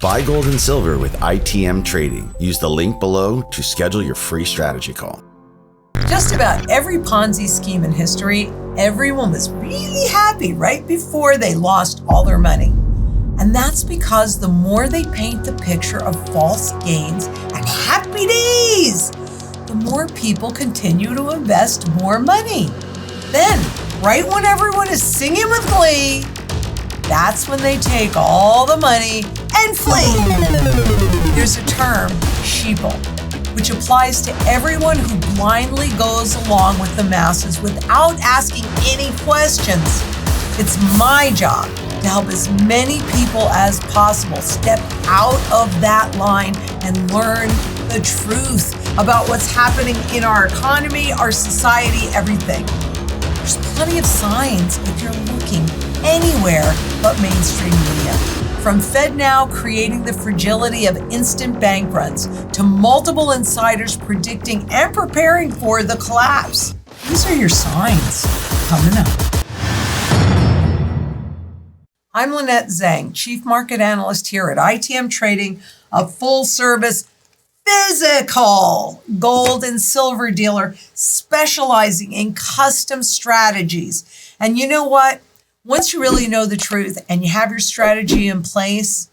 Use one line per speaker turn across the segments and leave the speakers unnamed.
Buy gold and silver with ITM Trading. Use the link below to schedule your free strategy call.
Just about every Ponzi scheme in history, everyone was really happy right before they lost all their money. And that's because the more they paint the picture of false gains and happy days, the more people continue to invest more money. Then, right when everyone is singing with glee, that's when they take all the money and flee. There's a term, Sheeple, which applies to everyone who blindly goes along with the masses without asking any questions. It's my job to help as many people as possible step out of that line and learn the truth about what's happening in our economy, our society, everything. There's plenty of signs if you're looking anywhere but mainstream media. From FedNow creating the fragility of instant bank runs to multiple insiders predicting and preparing for the collapse. These are your signs coming up. I'm Lynette Zang, Chief Market Analyst here at ITM Trading, a full-service physical gold and silver dealer specializing in custom strategies. And you know what? Once you really know the truth and you have your strategy in place,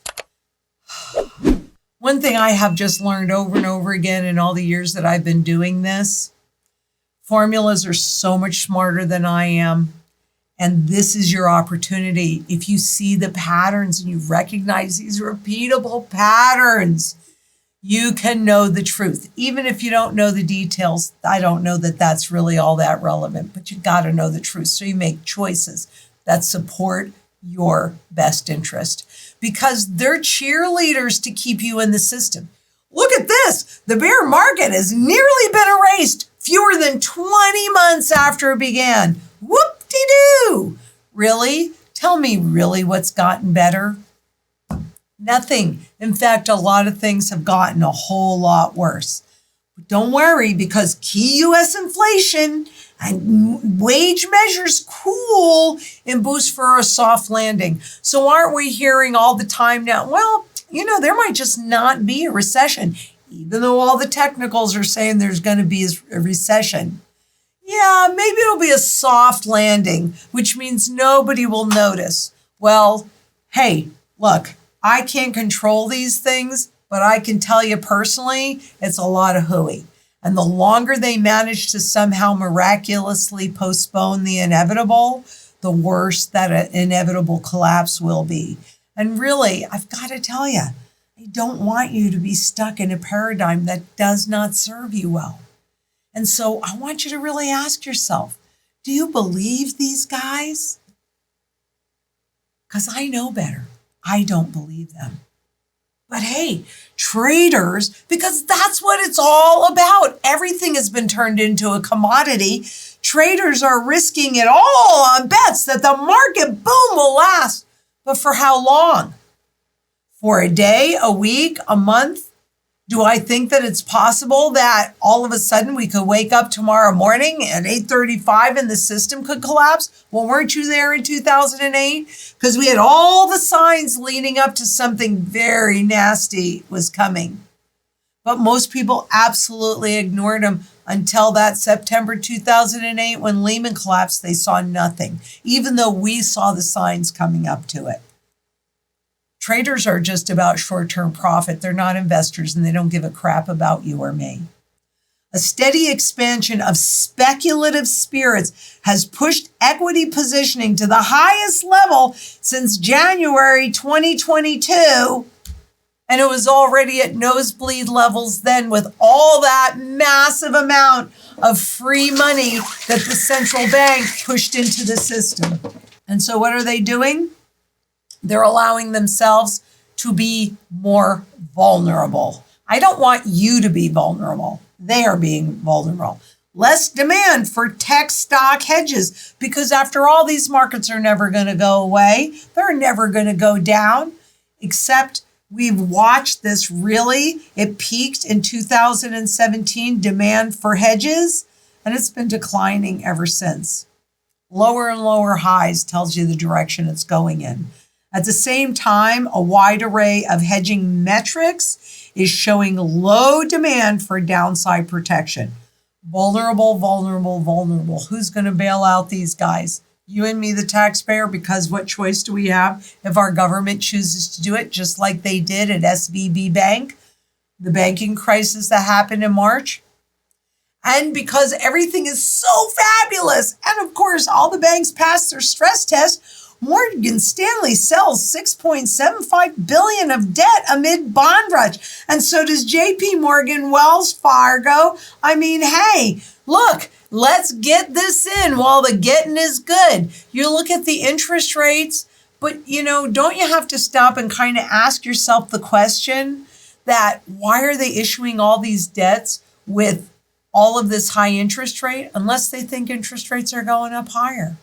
one thing I have just learned over and over again in all the years that I've been doing this, formulas are so much smarter than I am. And this is your opportunity. If you see the patterns and you recognize these repeatable patterns, you can know the truth. Even if you don't know the details, I don't know that that's really all that relevant, but you got to know the truth. So you make choices that support your best interest because they're cheerleaders to keep you in the system. Look at this. The bear market has nearly been erased fewer than 20 months after it began. Whoop-de-doo. Really? Tell me really what's gotten better? Nothing. In fact, a lot of things have gotten a whole lot worse. But don't worry, because key U.S. inflation and wage measures cool and boost for a soft landing. So aren't we hearing all the time now, well, there might just not be a recession, even though all the technicals are saying there's going to be a recession. Yeah, maybe it'll be a soft landing, which means nobody will notice. Well, hey, look, I can't control these things, but I can tell you personally, it's a lot of hooey. And the longer they manage to somehow miraculously postpone the inevitable, the worse that an inevitable collapse will be. And really, I've got to tell you, I don't want you to be stuck in a paradigm that does not serve you well. And so I want you to really ask yourself, do you believe these guys? Because I know better. I don't believe them. But hey, traders, because that's what it's all about. Everything has been turned into a commodity. Traders are risking it all on bets that the market boom will last. But for how long? For a day, a week, a month? Do I think that it's possible that all of a sudden we could wake up tomorrow morning at 8:35 and the system could collapse? Well, weren't you there in 2008? Because we had all the signs leading up to something very nasty was coming. But most people absolutely ignored them until that September 2008 when Lehman collapsed. They saw nothing, even though we saw the signs coming up to it. Traders are just about short-term profit. They're not investors, and they don't give a crap about you or me. A steady expansion of speculative spirits has pushed equity positioning to the highest level since January 2022, and it was already at nosebleed levels then with all that massive amount of free money that the central bank pushed into the system. And so what are they doing? They're allowing themselves to be more vulnerable. I don't want you to be vulnerable. They are being vulnerable. Less demand for tech stock hedges because after all, these markets are never going to go away. They're never going to go down, except we've watched this really. It peaked in 2017, demand for hedges, and it's been declining ever since. Lower and lower highs tells you the direction it's going in. At the same time, a wide array of hedging metrics is showing low demand for downside protection. Vulnerable, vulnerable, vulnerable. Who's going to bail out these guys? You and me, the taxpayer, because what choice do we have if our government chooses to do it, just like they did at SVB Bank, the banking crisis that happened in March? And because everything is so fabulous, and of course, all the banks passed their stress test, Morgan Stanley sells $6.75 billion of debt amid bond rush. And so does JP Morgan, Wells Fargo. I mean, hey, look, let's get this in while the getting is good. You look at the interest rates, but don't you have to stop and kind of ask yourself the question that why are they issuing all these debts with all of this high interest rate unless they think interest rates are going up higher?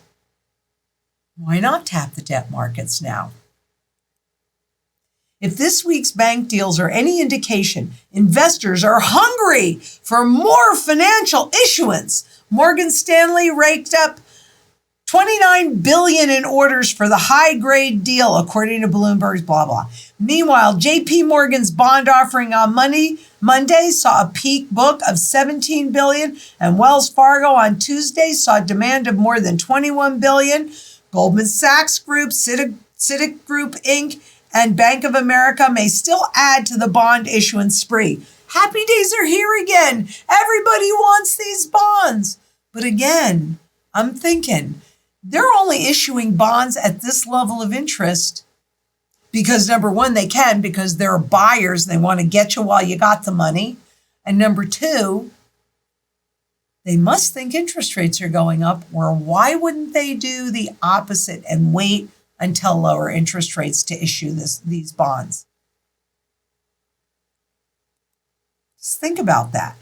Why not tap the debt markets now? If this week's bank deals are any indication, investors are hungry for more financial issuance. Morgan Stanley raked up $29 billion in orders for the high-grade deal, according to Bloomberg's blah, blah. Meanwhile, JP Morgan's bond offering on Monday saw a peak book of $17 billion, and Wells Fargo on Tuesday saw demand of more than $21 billion. Goldman Sachs Group, Citigroup Inc., and Bank of America may still add to the bond issuance spree. Happy days are here again. Everybody wants these bonds. But again, I'm thinking they're only issuing bonds at this level of interest because, number one, they can because they're buyers and they want to get you while you got the money. And number two, they must think interest rates are going up, or why wouldn't they do the opposite and wait until lower interest rates to issue these bonds? Just think about that.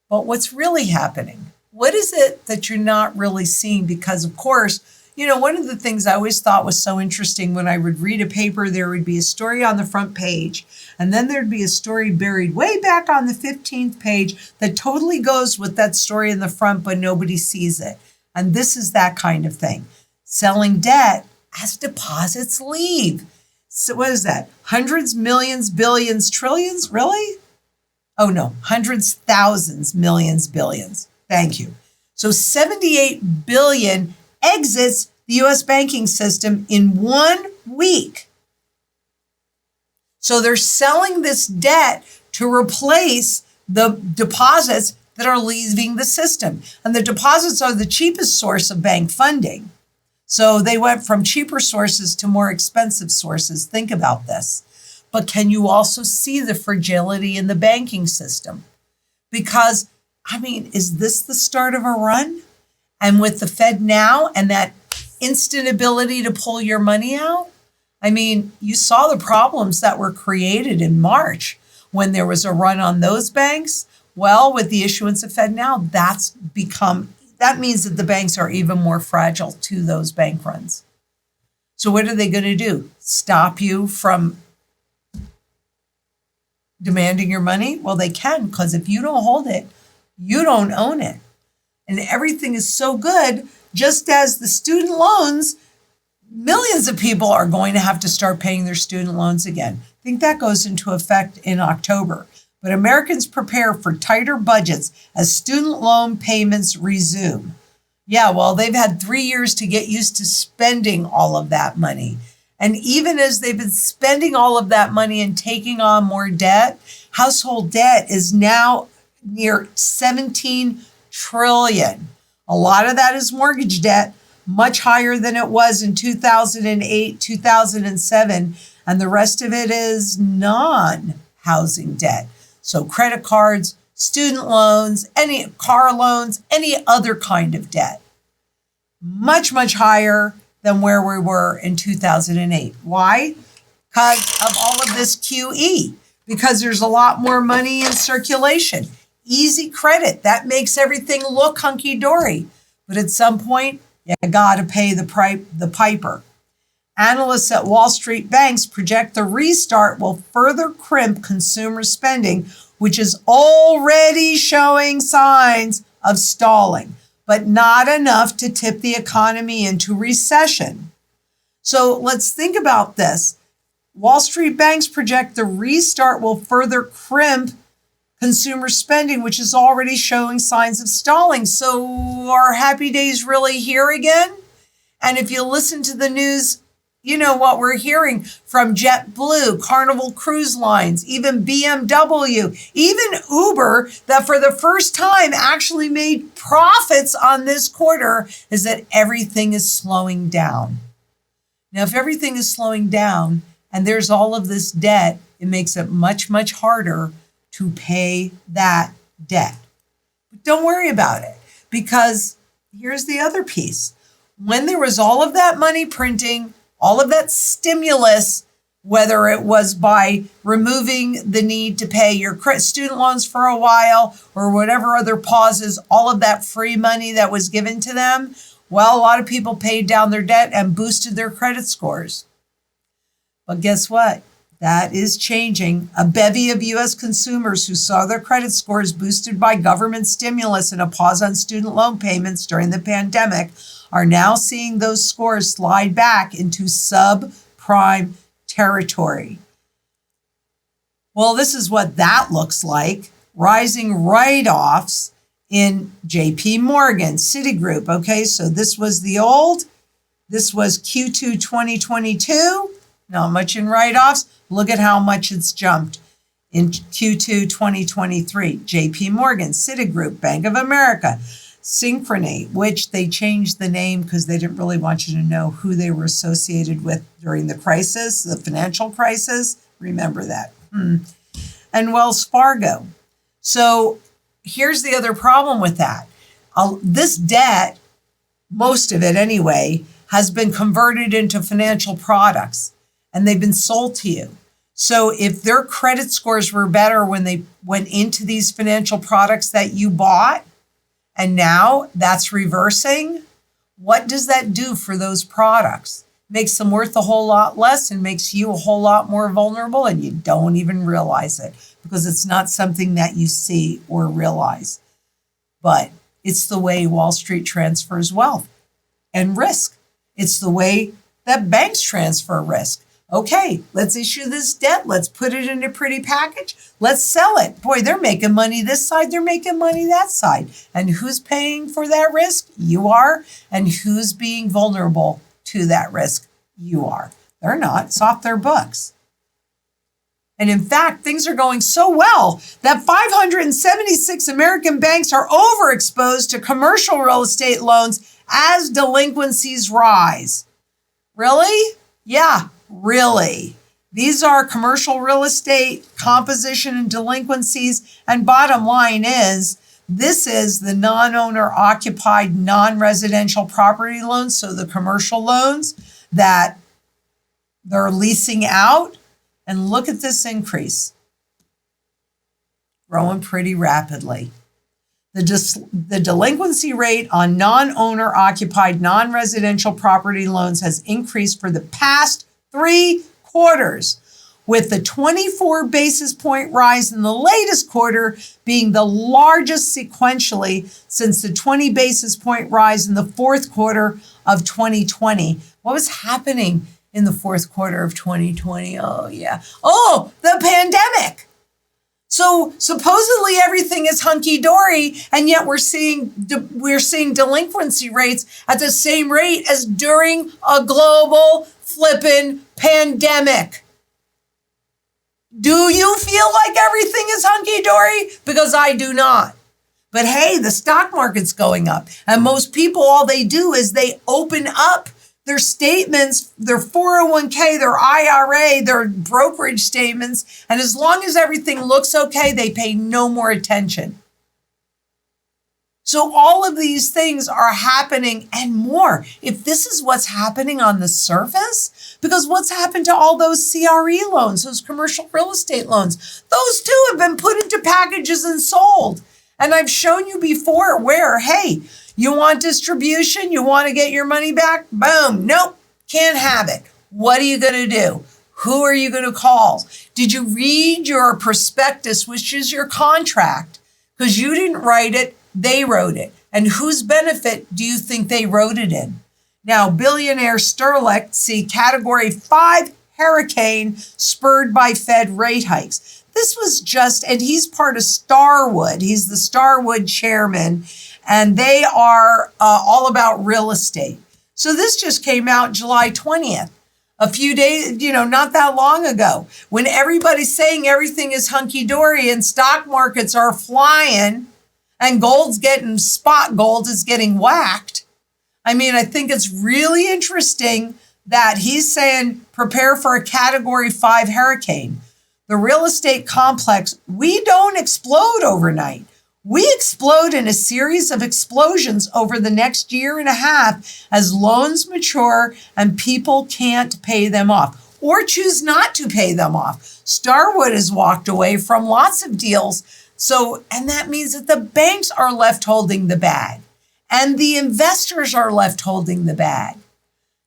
But what's really happening? What is it that you're not really seeing? Because, of course, one of the things I always thought was so interesting when I would read a paper, there would be a story on the front page, and then there'd be a story buried way back on the 15th page that totally goes with that story in the front, but nobody sees it. And this is that kind of thing. Selling debt as deposits leave. So what is that? Hundreds, millions, billions, trillions? Really? Oh, no. Hundreds, thousands, millions, billions. Thank you. So 78 billion exits the U.S. banking system in 1 week. So they're selling this debt to replace the deposits that are leaving the system. And the deposits are the cheapest source of bank funding. So they went from cheaper sources to more expensive sources. Think about this. But can you also see the fragility in the banking system? Because, is this the start of a run? And with the Fed now and that instant ability to pull your money out, you saw the problems that were created in March when there was a run on those banks. Well, with the issuance of Fed now, that means that the banks are even more fragile to those bank runs. So what are they going to do? Stop you from demanding your money? Well, they can, because if you don't hold it, you don't own it. And everything is so good, just as the student loans, millions of people are going to have to start paying their student loans again. I think that goes into effect in October. But Americans prepare for tighter budgets as student loan payments resume. Yeah, well, they've had 3 years to get used to spending all of that money. And even as they've been spending all of that money and taking on more debt, household debt is now near 17 trillion. A lot of that is mortgage debt, much higher than it was in 2008, 2007, and the rest of it is non-housing debt. So credit cards, student loans, any car loans, any other kind of debt. Much, much higher than where we were in 2008. Why? Because of all of this QE, because there's a lot more money in circulation. Easy credit, that makes everything look hunky-dory. But at some point, you got to pay the piper. Analysts at Wall Street banks project the restart will further crimp consumer spending, which is already showing signs of stalling, but not enough to tip the economy into recession. So let's think about this. Wall Street banks project the restart will further crimp consumer spending, which is already showing signs of stalling. So are happy days really here again? And if you listen to the news, you know what we're hearing from JetBlue, Carnival Cruise Lines, even BMW, even Uber, that for the first time actually made profits on this quarter, is that everything is slowing down. Now, if everything is slowing down and there's all of this debt, it makes it much, much harder to pay that debt. But don't worry about it, because here's the other piece. When there was all of that money printing, all of that stimulus, whether it was by removing the need to pay your student loans for a while or whatever other pauses, all of that free money that was given to them, well, a lot of people paid down their debt and boosted their credit scores. But guess what? That is changing. A bevy of U.S. consumers who saw their credit scores boosted by government stimulus and a pause on student loan payments during the pandemic are now seeing those scores slide back into subprime territory. Well, this is what that looks like. Rising write-offs in JP Morgan, Citigroup. Okay, so this was the old. This was Q2 2022. Not much in write-offs. Look at how much it's jumped in Q2 2023. JP Morgan, Citigroup, Bank of America, Synchrony, which they changed the name because they didn't really want you to know who they were associated with during the crisis, the financial crisis. Remember that. And Wells Fargo. So here's the other problem with that. This debt, most of it anyway, has been converted into financial products and they've been sold to you. So if their credit scores were better when they went into these financial products that you bought, and now that's reversing, what does that do for those products? Makes them worth a whole lot less and makes you a whole lot more vulnerable, and you don't even realize it because it's not something that you see or realize. But it's the way Wall Street transfers wealth and risk. It's the way that banks transfer risk. Okay, let's issue this debt. Let's put it in a pretty package. Let's sell it. Boy, they're making money this side. They're making money that side. And who's paying for that risk? You are. And who's being vulnerable to that risk? You are. They're not. It's off their books. And in fact, things are going so well that 576 American banks are overexposed to commercial real estate loans as delinquencies rise. Really? Yeah. Really. These are commercial real estate composition and delinquencies. And bottom line is, this is the non-owner occupied non-residential property loans. So the commercial loans that they're leasing out. And look at this increase. Growing pretty rapidly. The delinquency rate on non-owner occupied non-residential property loans has increased for the past 3 quarters, with the 24 basis point rise in the latest quarter being the largest sequentially since the 20 basis point rise in the fourth quarter of 2020. What was happening in the fourth quarter of 2020? Oh, yeah. Oh, the pandemic. So supposedly everything is hunky-dory, and yet we're seeing delinquency rates at the same rate as during a global flippin' pandemic. Do you feel like everything is hunky-dory? Because I do not. But hey, the stock market's going up, and most people, all they do is they open up their statements, their 401k, their IRA, their brokerage statements, and as long as everything looks okay, they pay no more attention. So all of these things are happening and more. If this is what's happening on the surface, because what's happened to all those CRE loans, those commercial real estate loans, those too have been put into packages and sold. And I've shown you before where, hey, you want distribution? You want to get your money back? Boom. Nope. Can't have it. What are you going to do? Who are you going to call? Did you read your prospectus, which is your contract? Because you didn't write it, they wrote it. And whose benefit do you think they wrote it in? Now, billionaire Sterling see category 5 hurricane spurred by Fed rate hikes. This was just, and he's part of Starwood. He's the Starwood Chairman, and they are all about real estate. So this just came out July 20th, a few days, not that long ago, when everybody's saying everything is hunky-dory and stock markets are flying and spot gold is getting whacked. I mean, I think it's really interesting that he's saying prepare for a category 5 hurricane. The real estate complex, we don't explode overnight. We explode in a series of explosions over the next year and a half as loans mature and people can't pay them off or choose not to pay them off. Starwood has walked away from lots of deals. And that means that the banks are left holding the bag and the investors are left holding the bag.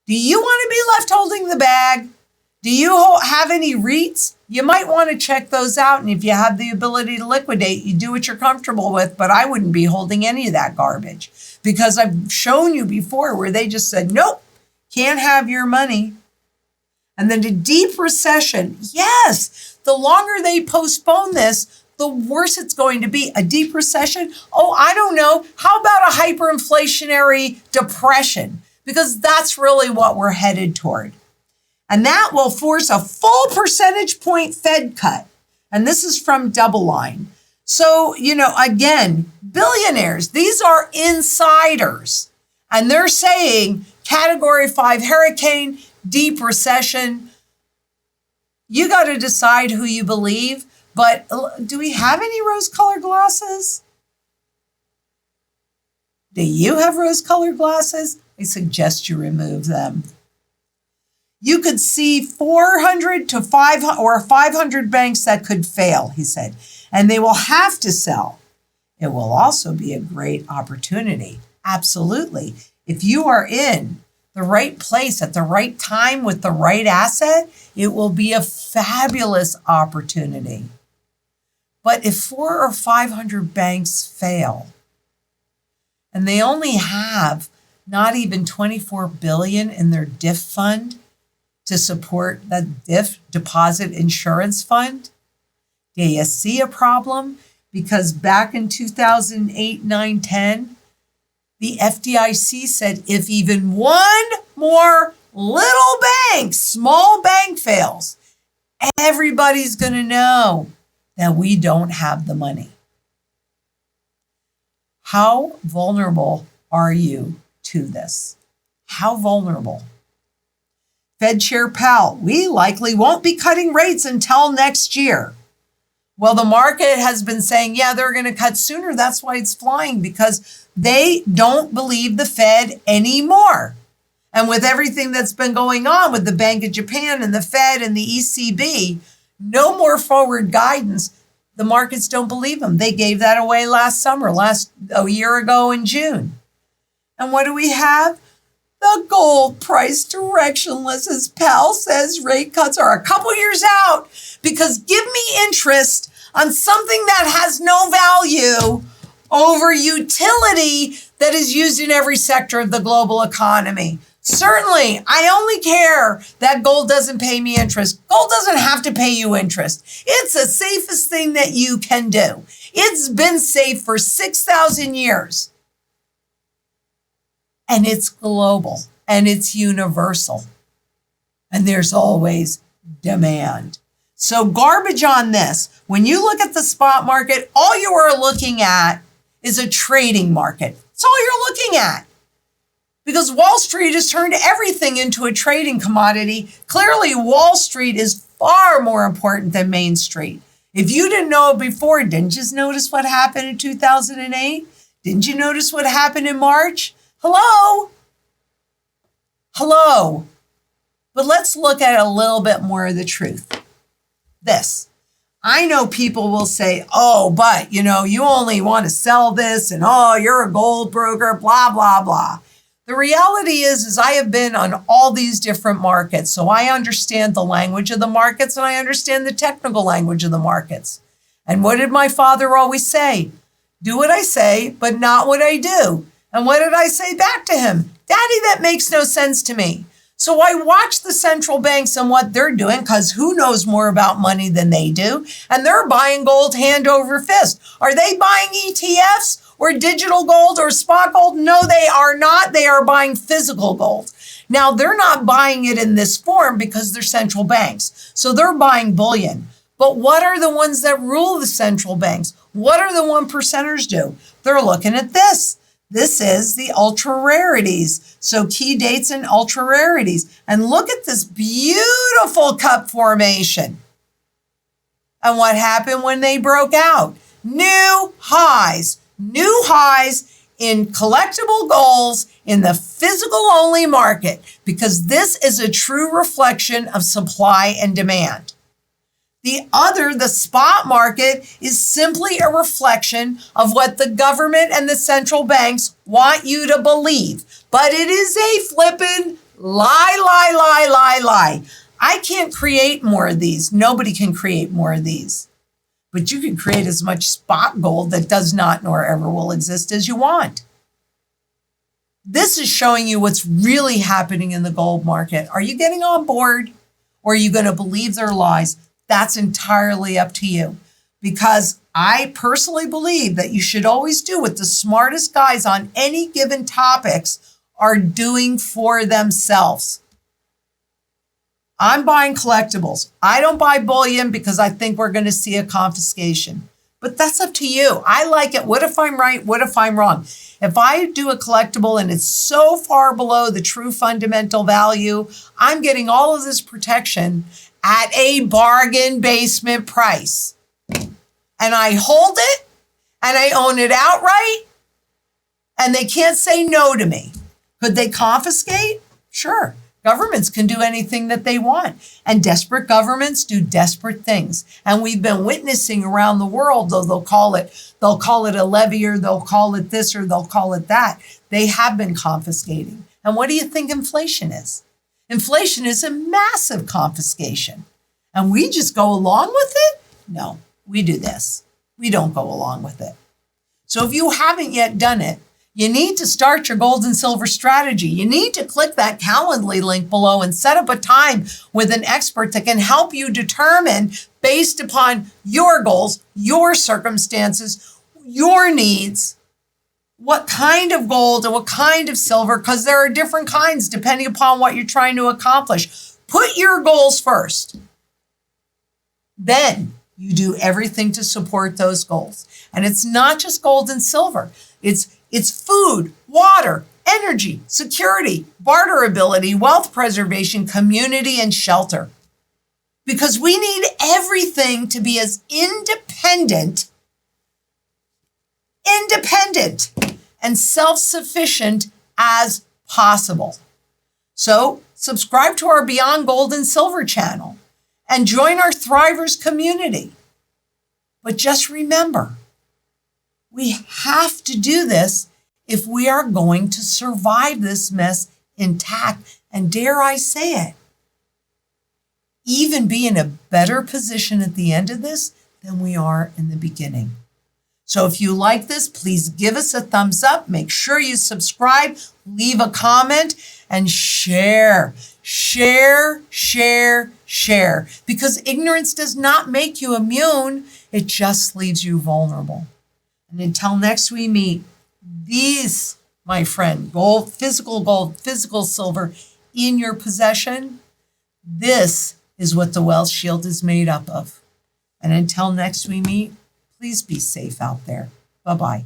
Do you want to be left holding the bag? Do you have any REITs? You might want to check those out. And if you have the ability to liquidate, you do what you're comfortable with. But I wouldn't be holding any of that garbage because I've shown you before where they just said, nope, can't have your money. And then the deep recession. Yes, the longer they postpone this, the worse it's going to be. A deep recession? Oh, I don't know. How about a hyperinflationary depression? Because that's really what we're headed toward. And that will force a full percentage point Fed cut. And this is from DoubleLine. So, again, billionaires, these are insiders. And they're saying category 5 hurricane, deep recession. You got to decide who you believe. But do we have any rose-colored glasses? Do you have rose-colored glasses? I suggest you remove them. You could see 400 to 500 or 500 banks that could fail, he said, and they will have to sell. It will also be a great opportunity. Absolutely. If you are in the right place at the right time with the right asset, it will be a fabulous opportunity. But if 400 or 500 banks fail, and they only have not even $24 billion in their DIF fund to support that DIF, deposit insurance fund, do you see a problem? Because back in 2008, 9, 10, the FDIC said if even one more little bank, small bank fails, everybody's going to know that we don't have the money. How vulnerable are you to this? How vulnerable? Fed Chair Powell, we likely won't be cutting rates until next year. Well, the market has been saying, yeah, they're going to cut sooner. That's why it's flying, because they don't believe the Fed anymore. And with everything that's been going on with the Bank of Japan and the Fed and the ECB, no more forward guidance. The markets don't believe them. They gave that away a year ago in June. And what do we have? The gold price directionless, as Powell says, rate cuts are a couple years out, because give me interest on something that has no value over utility that is used in every sector of the global economy. Certainly, I only care that gold doesn't pay me interest. Gold doesn't have to pay you interest. It's the safest thing that you can do. It's been safe for 6,000 years. And it's global, and it's universal, and there's always demand. So garbage on this. When you look at the spot market, all you are looking at is a trading market. That's all you're looking at. Because Wall Street has turned everything into a trading commodity. Clearly, Wall Street is far more important than Main Street. If you didn't know it before, didn't you notice what happened in 2008? Didn't you notice what happened in March? Hello? But let's look at a little bit more of the truth. This. I know people will say, oh, but, you only want to sell this, and you're a gold broker, blah, blah, blah. The reality is I have been on all these different markets, so I understand the language of the markets, and I understand the technical language of the markets. And what did my father always say? Do what I say, but not what I do. And what did I say back to him? Daddy, that makes no sense to me. So I watch the central banks and what they're doing, because who knows more about money than they do? And they're buying gold hand over fist. Are they buying ETFs or digital gold or spot gold? No, they are not. They are buying physical gold. Now, they're not buying it in this form because they're central banks. So they're buying bullion. But what are the ones that rule the central banks? What are the 1%ers do? They're looking at this. This is the ultra rarities. So key dates and ultra rarities. And look at this beautiful cup formation. And what happened when they broke out? New highs in collectible golds in the physical only market, because this is a true reflection of supply and demand. The spot market, is simply a reflection of what the government and the central banks want you to believe. But it is a flippin' lie. I can't create more of these. Nobody can create more of these. But you can create as much spot gold that does not nor ever will exist as you want. This is showing you what's really happening in the gold market. Are you getting on board, or are you going to believe their lies? That's entirely up to you, because I personally believe that you should always do what the smartest guys on any given topics are doing for themselves. I'm buying collectibles. I don't buy bullion because I think we're going to see a confiscation. But that's up to you. I like it. What if I'm right? What if I'm wrong? If I do a collectible and it's so far below the true fundamental value, I'm getting all of this protection at a bargain basement price. And I hold it and I own it outright, and they can't say no to me. Could they confiscate? Sure. Governments can do anything that they want, and desperate governments do desperate things. And we've been witnessing around the world, though they'll call it a levy, or they'll call it this, or they'll call it that. They have been confiscating. And what do you think inflation is? Inflation is a massive confiscation. And we just go along with it? No, we do this. We don't go along with it. So if you haven't yet done it, you need to start your gold and silver strategy. You need to click that Calendly link below and set up a time with an expert that can help you determine, based upon your goals, your circumstances, your needs, what kind of gold and what kind of silver, because there are different kinds depending upon what you're trying to accomplish. Put your goals first. Then you do everything to support those goals. And it's not just gold and silver. It's food, water, energy, security, barterability, wealth preservation, community, and shelter. Because we need everything to be as independent and self-sufficient as possible. So subscribe to our Beyond Gold and Silver channel and join our Thrivers community. But just remember, we have to do this if we are going to survive this mess intact, and dare I say it, even be in a better position at the end of this than we are in the beginning. So if you like this, please give us a thumbs up. Make sure you subscribe, leave a comment, and share. Because ignorance does not make you immune. It just leaves you vulnerable. And until next we meet, these, my friend, gold, physical silver in your possession, this is what the Wealth Shield is made up of. And until next we meet, please be safe out there. Bye-bye.